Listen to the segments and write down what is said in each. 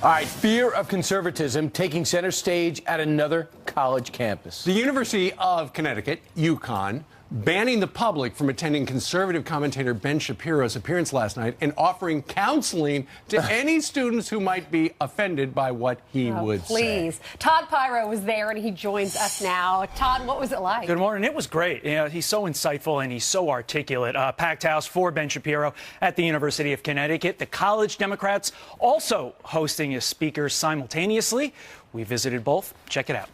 All right, fear of conservatism taking center stage at another college campus. The University of Connecticut, UConn, banning the public from attending conservative commentator Ben Shapiro's appearance last night and offering counseling to any students who might be offended by what he would please. say. Todd Pyro was there, and he joins us now. Todd, what was it like? Good morning. It was great. You know, he's so insightful and he's so articulate. Packed house for Ben Shapiro at the University of Connecticut. The college Democrats also hosting as speakers simultaneously. We visited both. Check it out.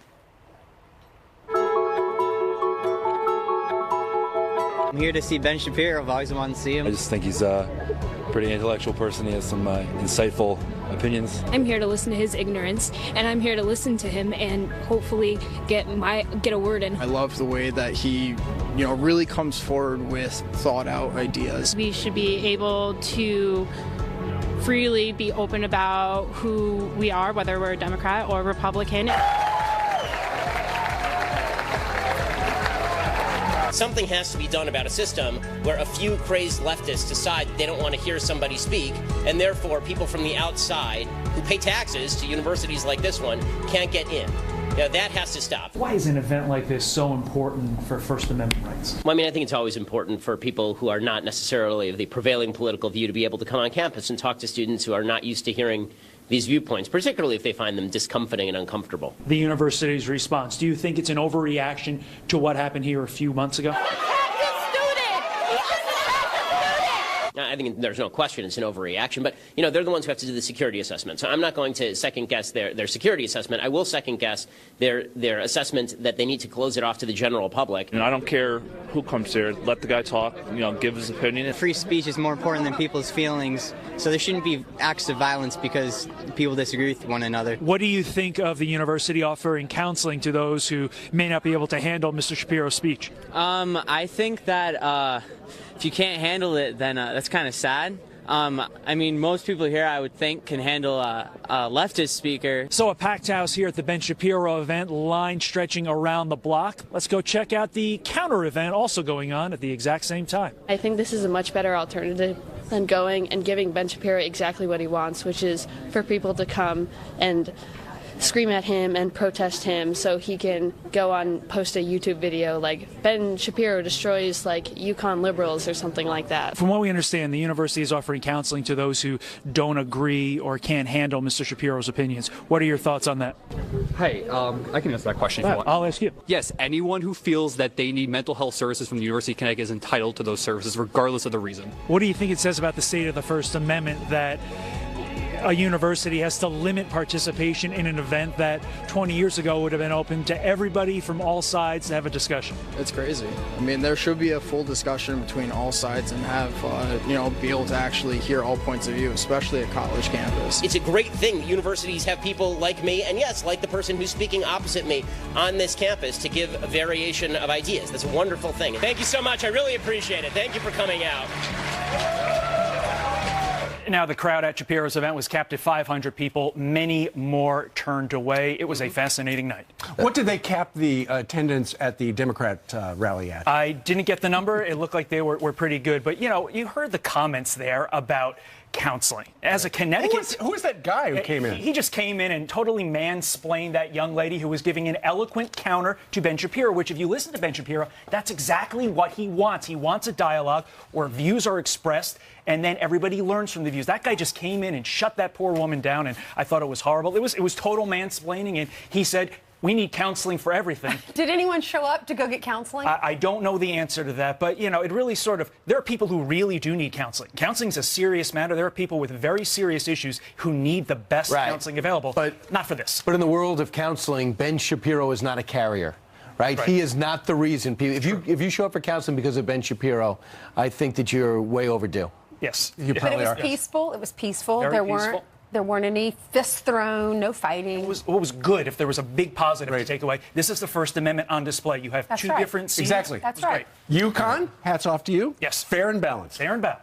I'm here to see Ben Shapiro. I've always wanted to see him. I just think he's a pretty intellectual person. He has some insightful opinions. I'm here to listen to his ignorance, and I'm here to listen to him and hopefully get a word in. I love the way that he, really comes forward with thought-out ideas. We should be able to freely be open about who we are, whether we're a Democrat or Republican. Something has to be done about a system where a few crazed leftists decide they don't want to hear somebody speak, and therefore people from the outside who pay taxes to universities like this one can't get in. That has to stop. Why is an event like this so important for First Amendment rights? Well, I think it's always important for people who are not necessarily of the prevailing political view to be able to come on campus and talk to students who are not used to hearing these viewpoints, particularly if they find them discomforting and uncomfortable. The university's response, do you think it's an overreaction to what happened here a few months ago? I think there's no question it's an overreaction, but they're the ones who have to do the security assessment. So I'm not going to second guess their security assessment. I will second guess their assessment that they need to close it off to the general public. And I don't care who comes here. Let the guy talk, give his opinion. Free speech is more important than people's feelings, so there shouldn't be acts of violence because people disagree with one another. What do you think of the university offering counseling to those who may not be able to handle Mr. Shapiro's speech? I think that if you can't handle it, then that's kind of sad. Most people here, I would think, can handle a leftist speaker. So a packed house here at the Ben Shapiro event, line stretching around the block. Let's go check out the counter event also going on at the exact same time. I think this is a much better alternative than going and giving Ben Shapiro exactly what he wants, which is for people to come and scream at him and protest him so he can go on, post a YouTube video like Ben Shapiro destroys UConn liberals or something like that. From what we understand, the university is offering counseling to those who don't agree or can't handle Mr. Shapiro's opinions. What are your thoughts on that? Hey, I can answer that question if you want. I'll ask you. Yes, anyone who feels that they need mental health services from the University of Connecticut is entitled to those services regardless of the reason. What do you think it says about the state of the First Amendment that a university has to limit participation in an event that 20 years ago would have been open to everybody from all sides to have a discussion? It's crazy. There should be a full discussion between all sides and have, be able to actually hear all points of view, especially at college campus. It's a great thing that universities have people like me, and yes, like the person who's speaking opposite me on this campus to give a variation of ideas. That's a wonderful thing. Thank you so much. I really appreciate it. Thank you for coming out. Now, the crowd at Shapiro's event was capped at 500 people. Many more turned away. It was a fascinating night. What did they cap the attendance at the Democrat rally at? I didn't get the number. It looked like they were pretty good. But, you heard the comments there about counseling. As a Connecticut... Who was that guy who came in? He just came in and totally mansplained that young lady who was giving an eloquent counter to Ben Shapiro, which, if you listen to Ben Shapiro, that's exactly what he wants. He wants a dialogue where views are expressed and then everybody learns from the views. That guy just came in and shut that poor woman down, and I thought it was horrible. It was total mansplaining, and he said, we need counseling for everything. Did anyone show up to go get counseling? I don't know the answer to that, but, it really there are people who really do need counseling. Counseling is a serious matter. There are people with very serious issues who need the best counseling available, but not for this. But in the world of counseling, Ben Shapiro is not a carrier. Right? He is not the reason. If you show up for counseling because of Ben Shapiro, I think that you're way overdue. Yes. You but probably it was are. peaceful. It was peaceful. Very peaceful. There weren't any fists thrown, no fighting. What was good, if there was a big positive to take away, this is the First Amendment on display. You have two different scenes. Exactly. That's right. UConn, hats off to you. Yes. Fair and balanced. Fair and balanced.